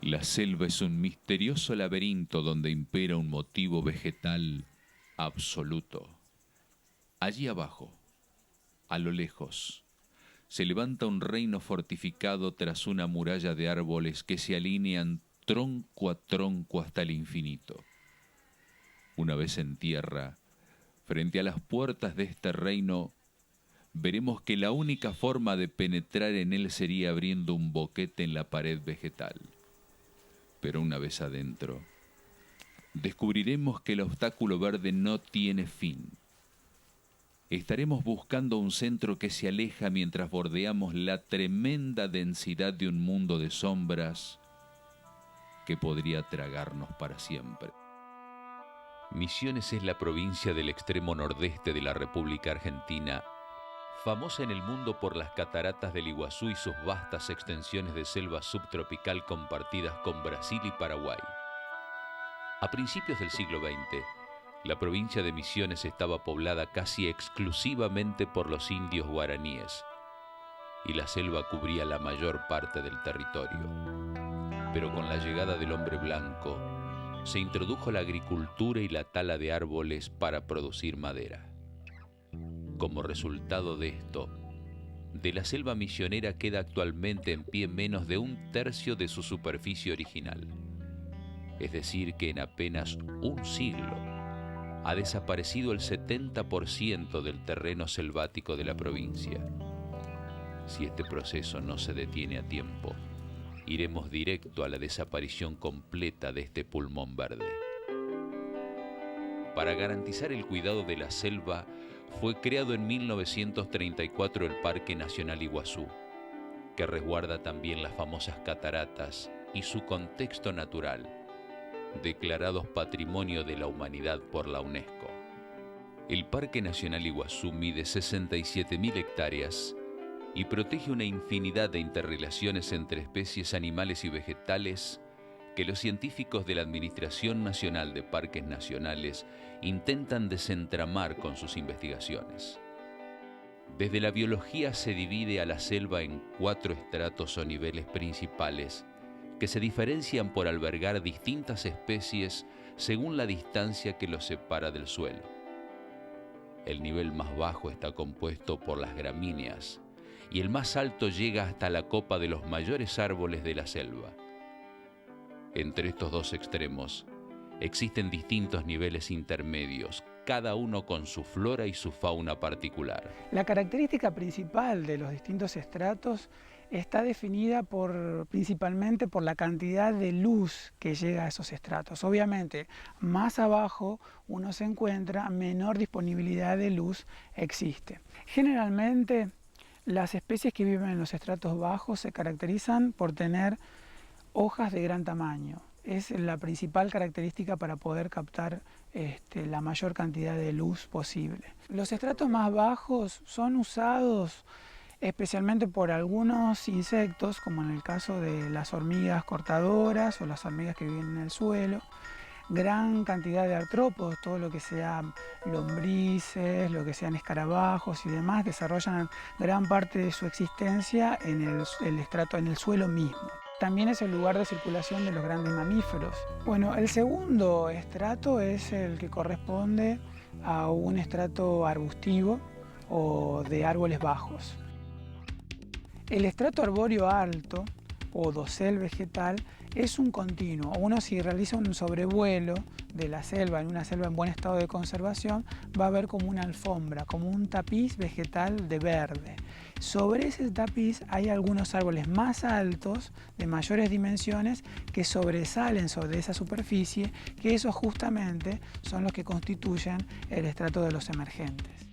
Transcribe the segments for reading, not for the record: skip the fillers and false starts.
La selva es un misterioso laberinto donde impera un motivo vegetal absoluto. Allí abajo, a lo lejos, se levanta un reino fortificado tras una muralla de árboles que se alinean tronco a tronco hasta el infinito. Una vez en tierra, frente a las puertas de este reino, veremos que la única forma de penetrar en él sería abriendo un boquete en la pared vegetal. Pero una vez adentro, descubriremos que el obstáculo verde no tiene fin. Estaremos buscando un centro que se aleja mientras bordeamos la tremenda densidad de un mundo de sombras que podría tragarnos para siempre. Misiones es la provincia del extremo nordeste de la República Argentina, famosa en el mundo por las cataratas del Iguazú y sus vastas extensiones de selva subtropical compartidas con Brasil y Paraguay. A principios del siglo XX, la provincia de Misiones estaba poblada casi exclusivamente por los indios guaraníes, y la selva cubría la mayor parte del territorio. Pero con la llegada del hombre blanco, se introdujo la agricultura y la tala de árboles para producir madera. Como resultado de esto, de la selva misionera queda actualmente en pie menos de un tercio de su superficie original. Es decir, que en apenas un siglo ha desaparecido el 70% del terreno selvático de la provincia. Si este proceso no se detiene a tiempo, iremos directo a la desaparición completa de este pulmón verde. Para garantizar el cuidado de la selva, fue creado en 1934 el Parque Nacional Iguazú, que resguarda también las famosas cataratas y su contexto natural, declarados Patrimonio de la Humanidad por la UNESCO. El Parque Nacional Iguazú mide 67.000 hectáreas y protege una infinidad de interrelaciones entre especies animales y vegetales que los científicos de la Administración Nacional de Parques Nacionales intentan desentramar con sus investigaciones. Desde la biología se divide a la selva en 4 estratos o niveles principales que se diferencian por albergar distintas especies según la distancia que los separa del suelo. El nivel más bajo está compuesto por las gramíneas y el más alto llega hasta la copa de los mayores árboles de la selva. Entre estos dos extremos existen distintos niveles intermedios, cada uno con su flora y su fauna particular. La característica principal de los distintos estratos está definida principalmente por la cantidad de luz que llega a esos estratos. Obviamente, más abajo uno se encuentra, menor disponibilidad de luz existe. Generalmente, las especies que viven en los estratos bajos se caracterizan por tener hojas de gran tamaño. Es la principal característica para poder captar la mayor cantidad de luz posible. Los estratos más bajos son usados especialmente por algunos insectos, como en el caso de las hormigas cortadoras o las hormigas que viven en el suelo. Gran cantidad de artrópodos, todo lo que sean lombrices, lo que sean escarabajos y demás, desarrollan gran parte de su existencia en el suelo mismo. También es el lugar de circulación de los grandes mamíferos. Bueno, el segundo estrato es el que corresponde a un estrato arbustivo o de árboles bajos. El estrato arbóreo alto o dosel vegetal es un continuo. Uno, si realiza un sobrevuelo de la selva, en una selva en buen estado de conservación, va a ver como una alfombra, como un tapiz vegetal de verde. Sobre ese tapiz hay algunos árboles más altos, de mayores dimensiones, que sobresalen sobre esa superficie, que esos justamente son los que constituyen el estrato de los emergentes.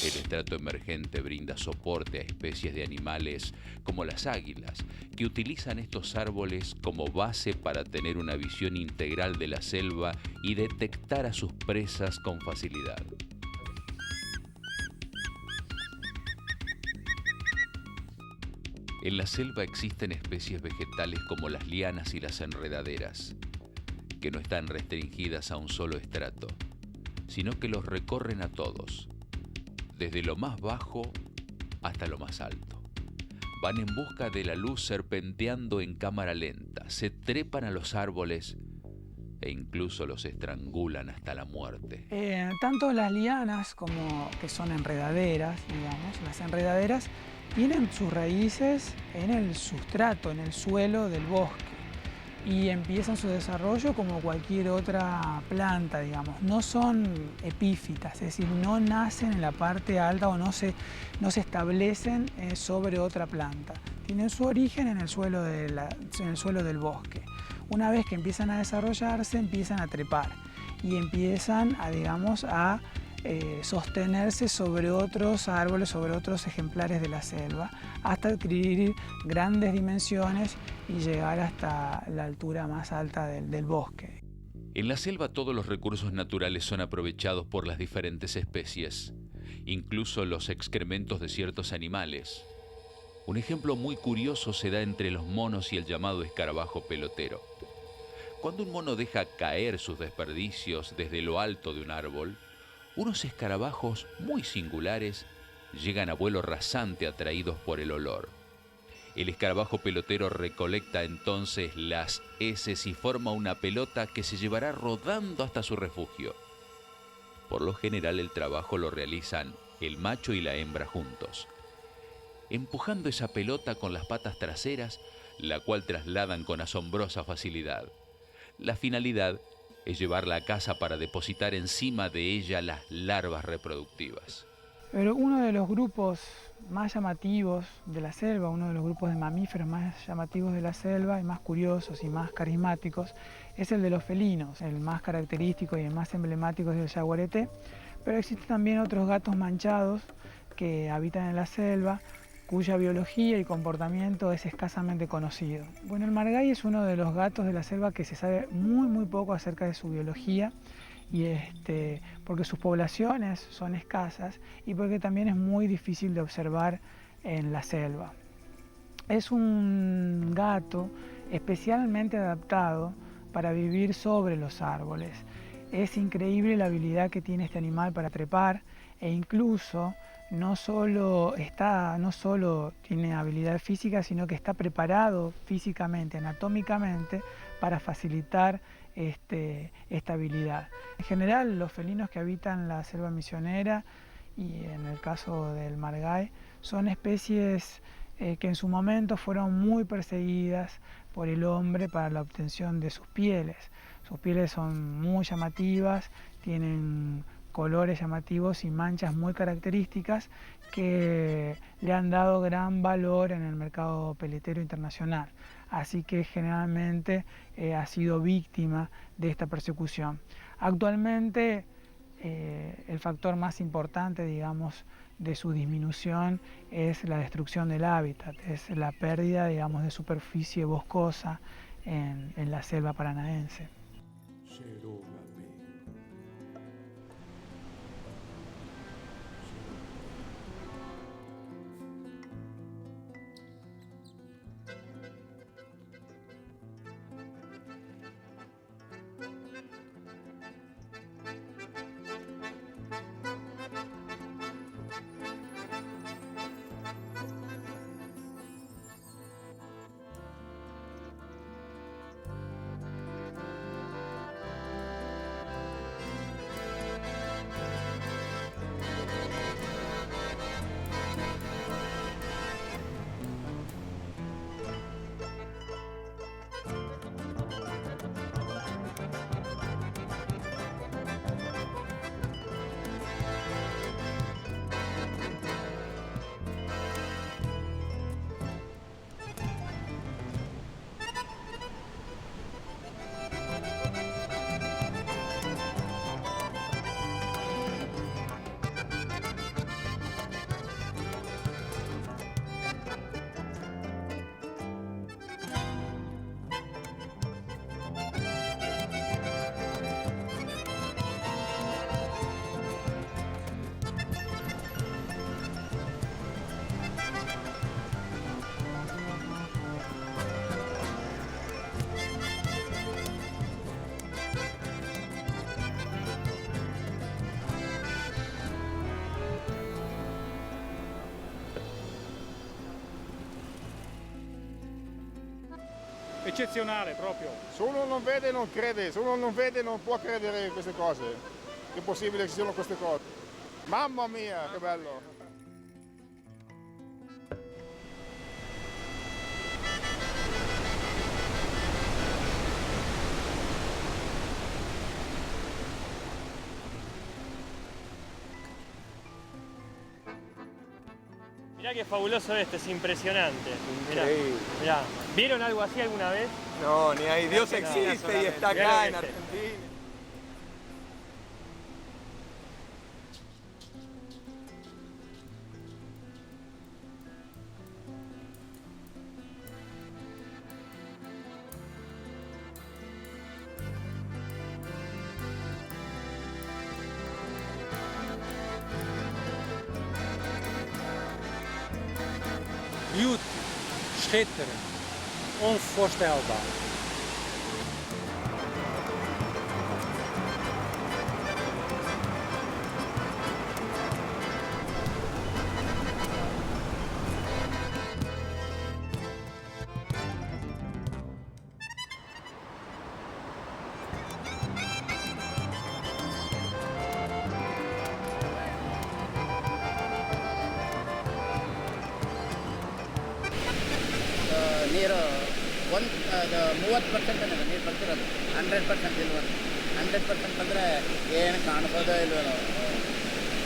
El estrato emergente brinda soporte a especies de animales como las águilas, que utilizan estos árboles como base para tener una visión integral de la selva y detectar a sus presas con facilidad. En la selva existen especies vegetales como las lianas y las enredaderas, que no están restringidas a un solo estrato, sino que los recorren a todos, desde lo más bajo hasta lo más alto. Van en busca de la luz serpenteando en cámara lenta, se trepan a los árboles e incluso los estrangulan hasta la muerte. Tanto las lianas como que son enredaderas, digamos, las enredaderas tienen sus raíces en el sustrato, en el suelo del bosque y empiezan su desarrollo como cualquier otra planta, digamos. No son epífitas, es decir, no nacen en la parte alta o no se establecen sobre otra planta. Tienen su origen en el suelo del bosque. Una vez que empiezan a desarrollarse, empiezan a trepar y empiezan a, digamos, a sostenerse sobre otros árboles, sobre otros ejemplares de la selva, hasta adquirir grandes dimensiones y llegar hasta la altura más alta del bosque. En la selva todos los recursos naturales son aprovechados por las diferentes especies, incluso los excrementos de ciertos animales. Un ejemplo muy curioso se da entre los monos y el llamado escarabajo pelotero. Cuando un mono deja caer sus desperdicios desde lo alto de un árbol, unos escarabajos muy singulares llegan a vuelo rasante atraídos por el olor. El escarabajo pelotero recolecta entonces las heces y forma una pelota que se llevará rodando hasta su refugio. Por lo general el trabajo lo realizan el macho y la hembra juntos, empujando esa pelota con las patas traseras, la cual trasladan con asombrosa facilidad. La finalidad es llevarla a casa para depositar encima de ella las larvas reproductivas. Pero uno de los grupos más llamativos de la selva, uno de los grupos de mamíferos más llamativos de la selva y más curiosos y más carismáticos, es el de los felinos. El más característico y el más emblemático es el yaguareté, pero existen también otros gatos manchados que habitan en la selva, cuya biología y comportamiento es escasamente conocido. Bueno, el margay es uno de los gatos de la selva que se sabe muy poco acerca de su biología, y porque sus poblaciones son escasas y porque también es muy difícil de observar en la selva. Es un gato especialmente adaptado para vivir sobre los árboles. Es increíble la habilidad que tiene este animal para trepar e incluso no solo tiene habilidad física, sino que está preparado físicamente, anatómicamente, para facilitar esta habilidad. En general, los felinos que habitan la selva misionera y en el caso del margay son especies que en su momento fueron muy perseguidas por el hombre para la obtención de sus pieles. Sus pieles son muy llamativas, tienen colores llamativos y manchas muy características que le han dado gran valor en el mercado peletero internacional. Así que generalmente ha sido víctima de esta persecución. Actualmente el factor más importante, digamos, de su disminución es la destrucción del hábitat, es la pérdida, digamos, de superficie boscosa en la selva paranaense. eccezionale proprio. Se uno non vede non crede, se uno non vede non può credere in queste cose. È possibile che ci siano queste cose. Mamma mia, che bello! Mirá qué fabuloso esto, es impresionante. Mirá, Increíble. mirá. ¿Vieron algo así alguna vez? No, ni ahí. Dios No, existe y está mirá acá lo en que es Argentina. Beauty, schitterend, onvoorstelbaar. ನೀರು ಅದು 30% ಅನ್ನೋದು ನೀರು ಬರ್ತಿರೋದು 100% ಇಲ್ವಲ್ಲ 100% ಬಂದರೆ ಏನು ಕಾಣಿಸೋದೇ ಇಲ್ವಲ್ಲ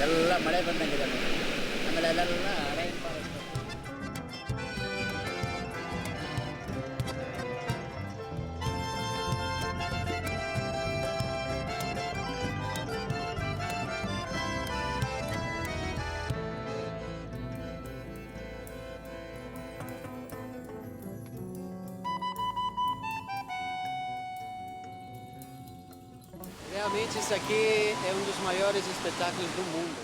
ಎಲ್ಲ ಮಳೆ ಬಂದಂಗಿದೆ ನೋಡಿ ಆಮೇಲೆ ಅಲ್ಲೆಲ್ಲ rain forest Realmente isso aqui é dos maiores espetáculos do mundo.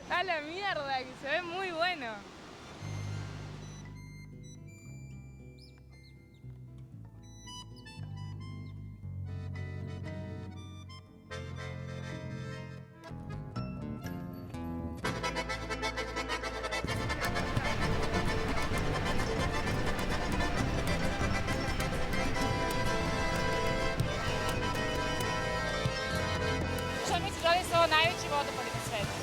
A la mierda, que se ve muy bueno. Međunarodni su ovo najveći vodopadi na svetu.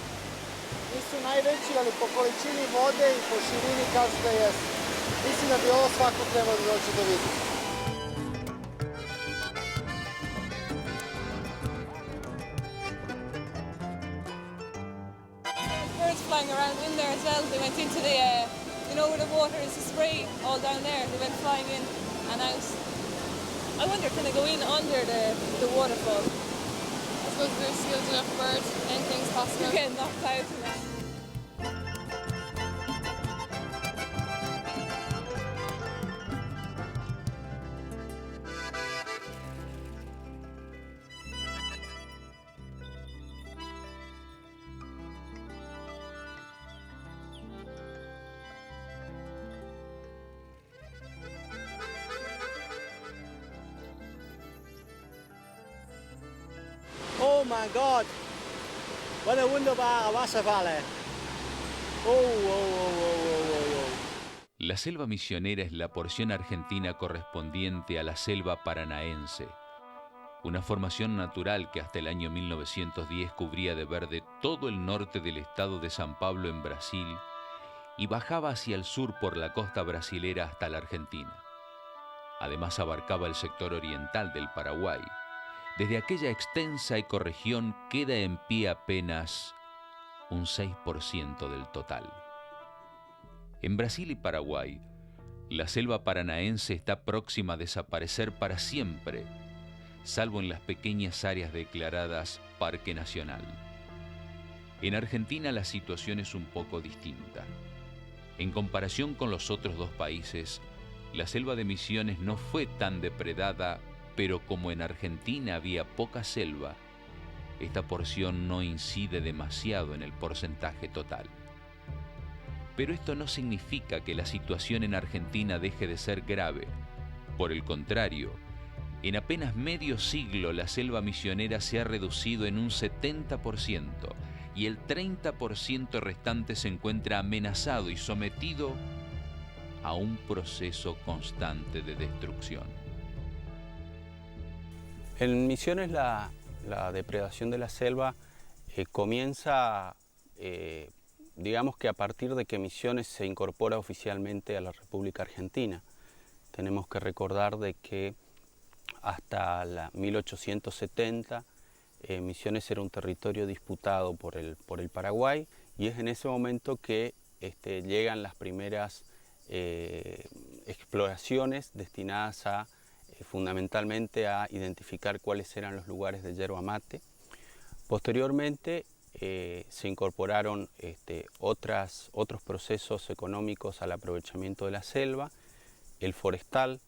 Nisu najveći, ali po količini vode i po širini kažu da jesu. Mislim da bi ovo svako trebalo da dođe da vidi. Birds flying around in there as well. They went into the, you know where the water is, the spray all down there. They went flying in and out. I wonder, can they go in under the waterfall? I suppose there's seals enough birds, anything's possible. You're getting knocked out in that. Oh my God! Wat een wunderbare Wasserfalle! Oh. La selva misionera es la porción argentina correspondiente a la selva paranaense, una formación natural que hasta el año 1910 cubría de verde todo el norte del estado de San Pablo en Brasil y bajaba hacia el sur por la costa brasilera hasta la Argentina. Además abarcaba el sector oriental del Paraguay. Desde aquella extensa ecorregión queda en pie apenas un 6% del total. En Brasil y Paraguay, la selva paranaense está próxima a desaparecer para siempre, salvo en las pequeñas áreas declaradas Parque Nacional. En Argentina la situación es un poco distinta. En comparación con los otros dos países, la selva de Misiones no fue tan depredada, pero como en Argentina había poca selva, esta porción no incide demasiado en el porcentaje total. Pero esto no significa que la situación en Argentina deje de ser grave. Por el contrario, En apenas medio siglo la selva misionera se ha reducido en un 70% y el 30% restante se encuentra amenazado y sometido a un proceso constante de destrucción. En Misiones la depredación de la selva comienza, digamos que a partir de que Misiones se incorpora oficialmente a la República Argentina. Tenemos que recordar de que hasta 1870 Misiones era un territorio disputado por el Paraguay, y es en ese momento que llegan las primeras exploraciones destinadas a fundamentalmente a identificar cuáles eran los lugares de yerba mate. Posteriormente se incorporaron otros procesos económicos al aprovechamiento de la selva, el forestal,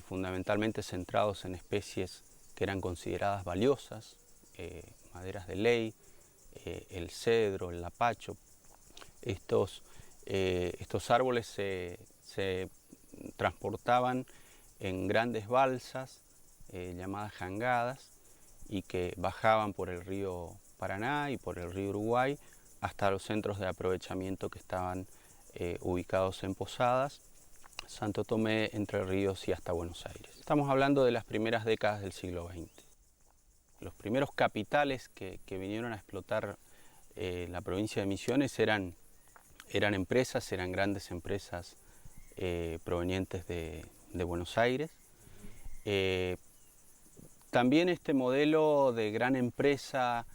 fundamentalmente centrados en especies que eran consideradas valiosas, maderas de ley, el cedro, el lapacho. Estos árboles se transportaban en grandes balsas llamadas jangadas, y que bajaban por el río Paraná y por el río Uruguay hasta los centros de aprovechamiento que estaban ubicados en Posadas, Santo Tomé, Entre Ríos y hasta Buenos Aires. Estamos hablando de las primeras décadas del siglo XX. Los primeros capitales que vinieron a explotar la provincia de Misiones eran empresas, eran grandes empresas provenientes de Buenos Aires. También este modelo de gran empresa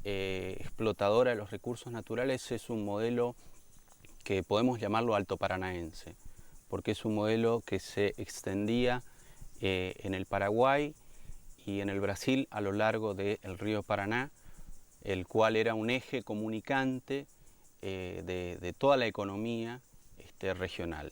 explotadora de los recursos naturales es un modelo que podemos llamarlo alto paranaense, porque es un modelo que se extendía en el Paraguay y en el Brasil a lo largo del río Paraná, el cual era un eje comunicante de toda la economía regional.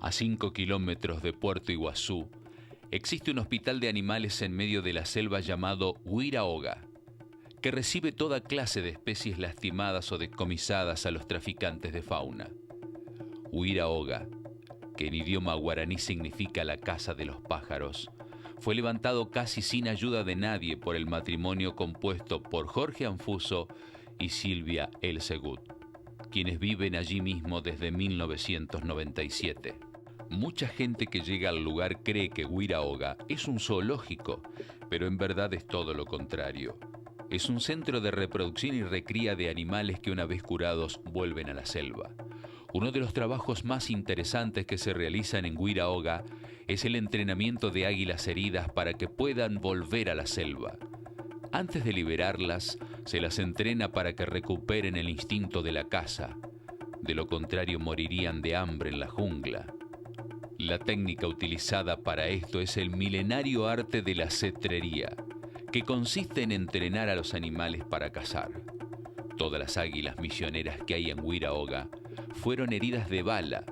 A 5 kilómetros de Puerto Iguazú, existe un hospital de animales en medio de la selva llamado Huiraoga, que recibe toda clase de especies lastimadas o decomisadas a los traficantes de fauna. Huiraoga, que en idioma guaraní significa la casa de los pájaros, fue levantado casi sin ayuda de nadie por el matrimonio compuesto por Jorge Anfuso y Silvia El Segut, quienes viven allí mismo desde 1997. Mucha gente que llega al lugar cree que Huiraoga es un zoológico, pero en verdad es todo lo contrario. Es un centro de reproducción y recría de animales que una vez curados vuelven a la selva. Uno de los trabajos más interesantes que se realizan en Huiraoga es el entrenamiento de águilas heridas para que puedan volver a la selva. Antes de liberarlas, se las entrena para que recuperen el instinto de la caza. De lo contrario, morirían de hambre en la jungla. La técnica utilizada para esto es el milenario arte de la cetrería, que consiste en entrenar a los animales para cazar. Todas las águilas misioneras que hay en Huiraoga fueron heridas de bala,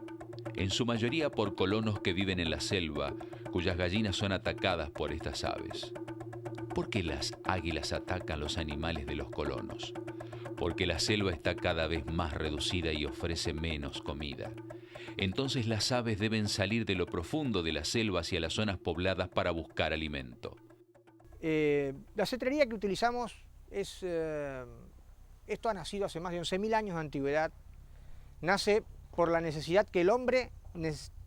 en su mayoría por colonos que viven en la selva, cuyas gallinas son atacadas por estas aves. ¿Por qué las águilas atacan los animales de los colonos? Porque la selva está cada vez más reducida y ofrece menos comida. Entonces las aves deben salir de lo profundo de la selva hacia las zonas pobladas para buscar alimento. La cetrería que utilizamos es... esto ha nacido hace más de 11.000 años de antigüedad. Nace por la necesidad que el hombre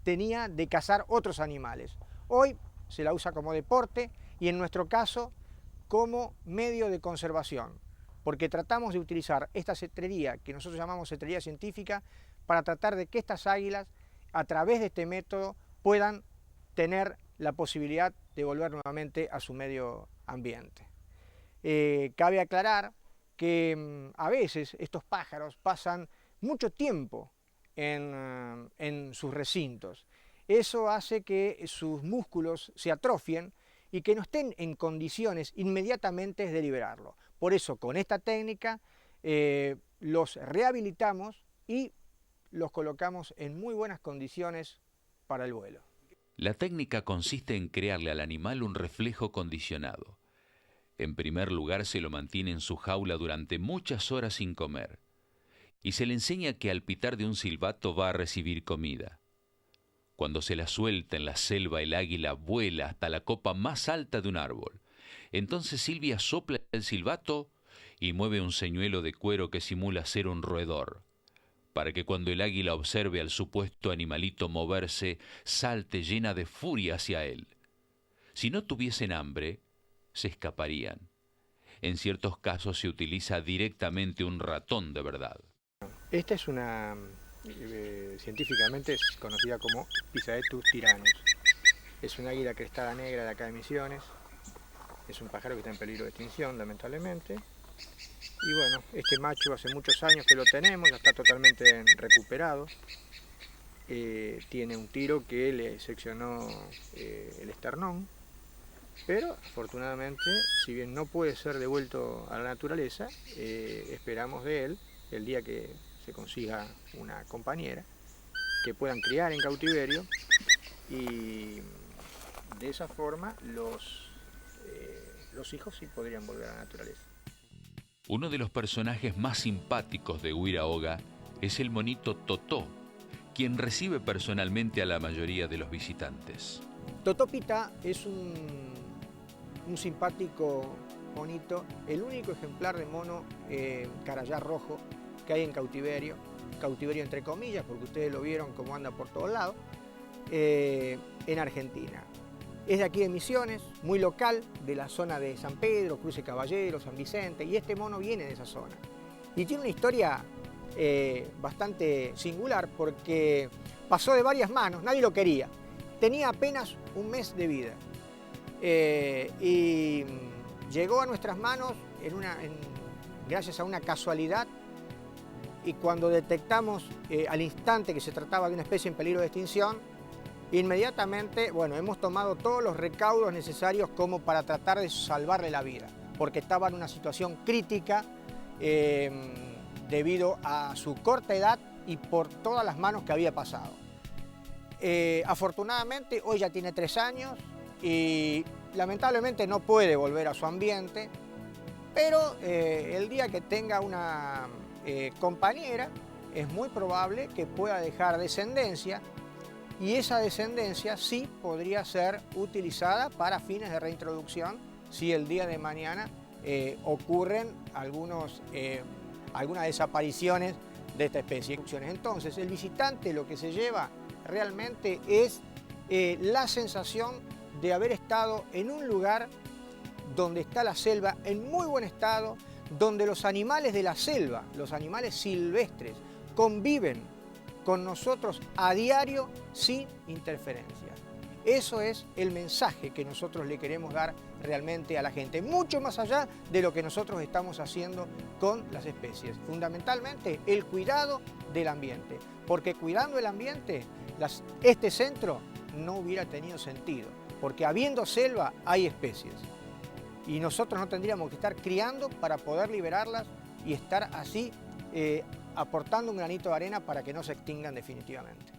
tenía de cazar otros animales. Hoy se la usa como deporte y en nuestro caso como medio de conservación, porque tratamos de utilizar esta cetrería, que nosotros llamamos cetrería científica, para tratar de que estas águilas, a través de este método, puedan tener la posibilidad de volver nuevamente a su medio ambiente. Cabe aclarar que a veces estos pájaros pasan mucho tiempo en sus recintos. Eso hace que sus músculos se atrofien y que no estén en condiciones inmediatamente de liberarlo. Por eso, con esta técnica, los rehabilitamos y los colocamos en muy buenas condiciones para el vuelo. La técnica consiste en crearle al animal un reflejo condicionado. En primer lugar, se lo mantiene en su jaula durante muchas horas sin comer, y se le enseña que al pitar de un silbato va a recibir comida. Cuando se la suelta en la selva, el águila vuela hasta la copa más alta de un árbol. Entonces Silvia sopla el silbato y mueve un señuelo de cuero que simula ser un roedor, para que cuando el águila observe al supuesto animalito moverse, salte llena de furia hacia él. Si no tuviesen hambre, se escaparían. En ciertos casos se utiliza directamente un ratón de verdad. Esta es una, científicamente es conocida como Pisaetus tyrannus. Es una águila crestada negra de acá de Misiones. Es un pájaro que está en peligro de extinción, lamentablemente. Y bueno, este macho hace muchos años que lo tenemos, ya está totalmente recuperado. Tiene un tiro que le seccionó el esternón. Pero afortunadamente, si bien no puede ser devuelto a la naturaleza, esperamos de él, el día que se consiga una compañera, que puedan criar en cautiverio y de esa forma los hijos sí podrían volver a la naturaleza. Uno de los personajes más simpáticos de Huiraoga es el monito Totó, quien recibe personalmente a la mayoría de los visitantes. Totó Pita es un simpático monito, el único ejemplar de mono carayá rojo que hay en cautiverio entre comillas, porque ustedes lo vieron como anda por todos lados, en Argentina. Es de aquí de Misiones, muy local, de la zona de San Pedro, Cruce Caballero, San Vicente, y este mono viene de esa zona. Y tiene una historia bastante singular porque pasó de varias manos, nadie lo quería. Tenía apenas un mes de vida. Y llegó a nuestras manos gracias a una casualidad, y cuando detectamos al instante que se trataba de una especie en peligro de extinción, inmediatamente, bueno, hemos tomado todos los recaudos necesarios como para tratar de salvarle la vida, porque estaba en una situación crítica debido a su corta edad y por todas las manos que había pasado. Afortunadamente, hoy ya tiene 3 años y lamentablemente no puede volver a su ambiente, pero el día que tenga una compañera es muy probable que pueda dejar descendencia, y esa descendencia sí podría ser utilizada para fines de reintroducción si el día de mañana ocurren algunas desapariciones de esta especie. Entonces, el visitante lo que se lleva realmente es la sensación de haber estado en un lugar donde está la selva en muy buen estado, donde los animales de la selva, los animales silvestres, conviven con nosotros a diario sin interferencias. Eso es el mensaje que nosotros le queremos dar realmente a la gente, mucho más allá de lo que nosotros estamos haciendo con las especies. Fundamentalmente, el cuidado del ambiente, porque cuidando el ambiente, este centro no hubiera tenido sentido, porque habiendo selva hay especies. Y nosotros no tendríamos que estar criando para poder liberarlas y estar así aportando un granito de arena para que no se extingan definitivamente.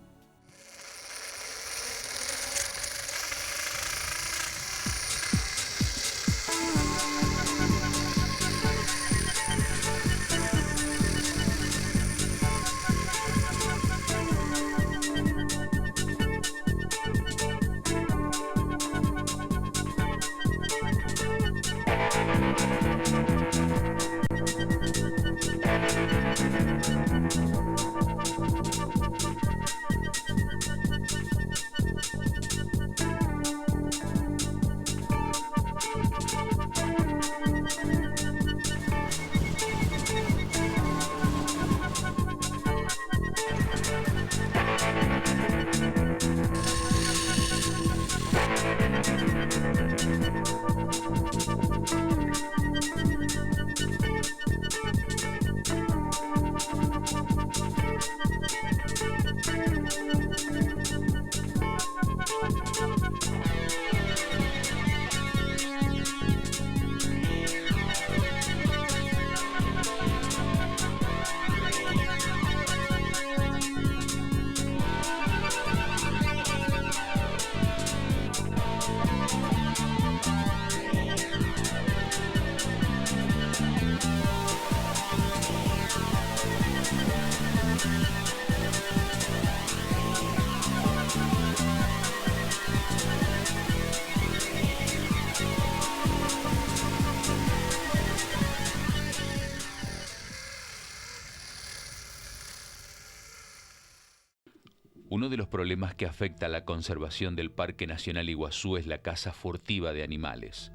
Uno de los problemas que afecta a la conservación del Parque Nacional Iguazú es la caza furtiva de animales.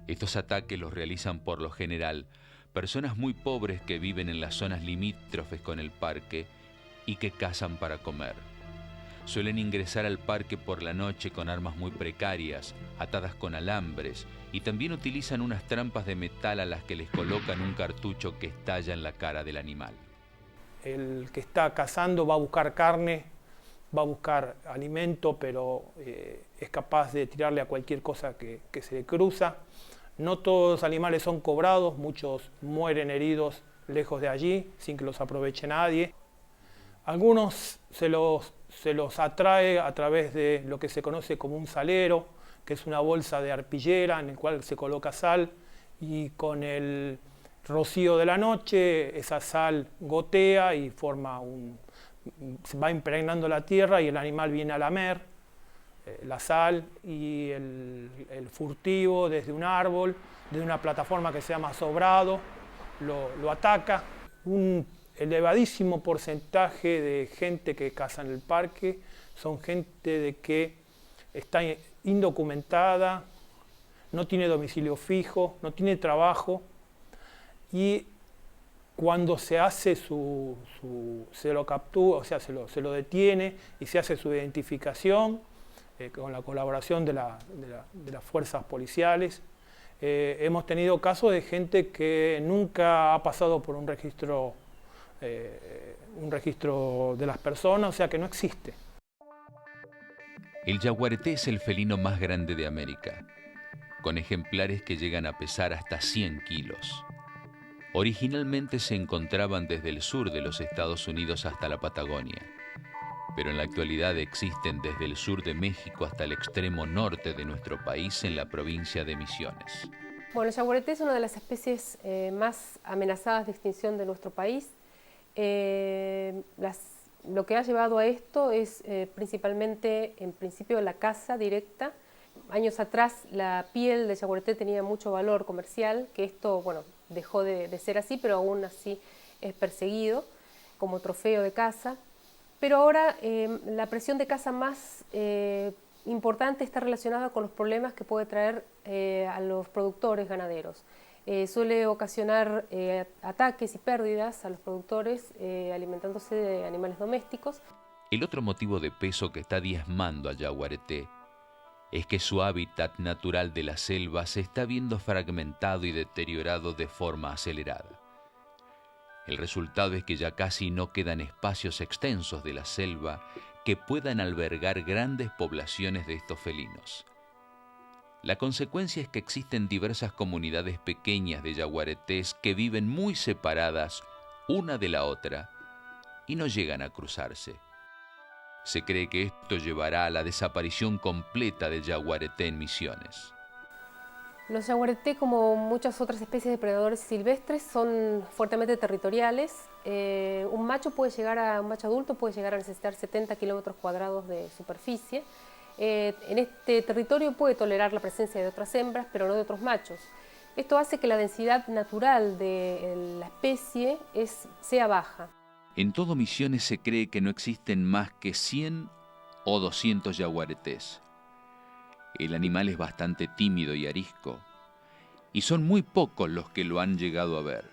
Estos ataques los realizan por lo general personas muy pobres que viven en las zonas limítrofes con el parque y que cazan para comer. Suelen ingresar al parque por la noche con armas muy precarias, atadas con alambres, y también utilizan unas trampas de metal a las que les colocan un cartucho que estalla en la cara del animal. El que está cazando va a buscar carne, va a buscar alimento, pero es capaz de tirarle a cualquier cosa que se le cruza. No todos los animales son cobrados, muchos mueren heridos lejos de allí, sin que los aproveche nadie. Algunos se los atrae a través de lo que se conoce como un salero, que es una bolsa de arpillera en el cual se coloca sal, y con el rocío de la noche esa sal gotea y va impregnando la tierra, y el animal viene a lamer la sal, y el furtivo desde un árbol, desde una plataforma que se llama sobrado, lo ataca. Un elevadísimo porcentaje de gente que caza en el parque son gente de que está indocumentada, no tiene domicilio fijo, no tiene trabajo, y cuando se hace se lo captura, o sea, se lo detiene y se hace su identificación con la colaboración de las fuerzas policiales. Hemos tenido casos de gente que nunca ha pasado por un registro de las personas, o sea que no existe. El yaguareté es el felino más grande de América, con ejemplares que llegan a pesar hasta 100 kilos. Originalmente se encontraban desde el sur de los Estados Unidos hasta la Patagonia, pero en la actualidad existen desde el sur de México hasta el extremo norte de nuestro país en la provincia de Misiones. Bueno, el yaguareté es una de las especies más amenazadas de extinción de nuestro país. Lo que ha llevado a esto es principalmente, en principio, la caza directa. Años atrás la piel de yaguareté tenía mucho valor comercial, que esto, bueno, dejó de ser así, pero aún así es perseguido como trofeo de caza. Pero ahora la presión de caza más importante está relacionada con los problemas que puede traer a los productores ganaderos. Suele ocasionar ataques y pérdidas a los productores alimentándose de animales domésticos. El otro motivo de peso que está diezmando al yaguareté es que su hábitat natural de la selva se está viendo fragmentado y deteriorado de forma acelerada. El resultado es que ya casi no quedan espacios extensos de la selva que puedan albergar grandes poblaciones de estos felinos. La consecuencia es que existen diversas comunidades pequeñas de yaguaretés que viven muy separadas una de la otra y no llegan a cruzarse. Se cree que esto llevará a la desaparición completa del yaguareté en Misiones. Los yaguareté, como muchas otras especies de predadores silvestres, son fuertemente territoriales. Un macho adulto puede llegar a necesitar 70 kilómetros cuadrados de superficie. En este territorio puede tolerar la presencia de otras hembras, pero no de otros machos. Esto hace que la densidad natural de la especie sea baja. En todo Misiones se cree que no existen más que 100 o 200 yaguaretés. El animal es bastante tímido y arisco, y son muy pocos los que lo han llegado a ver.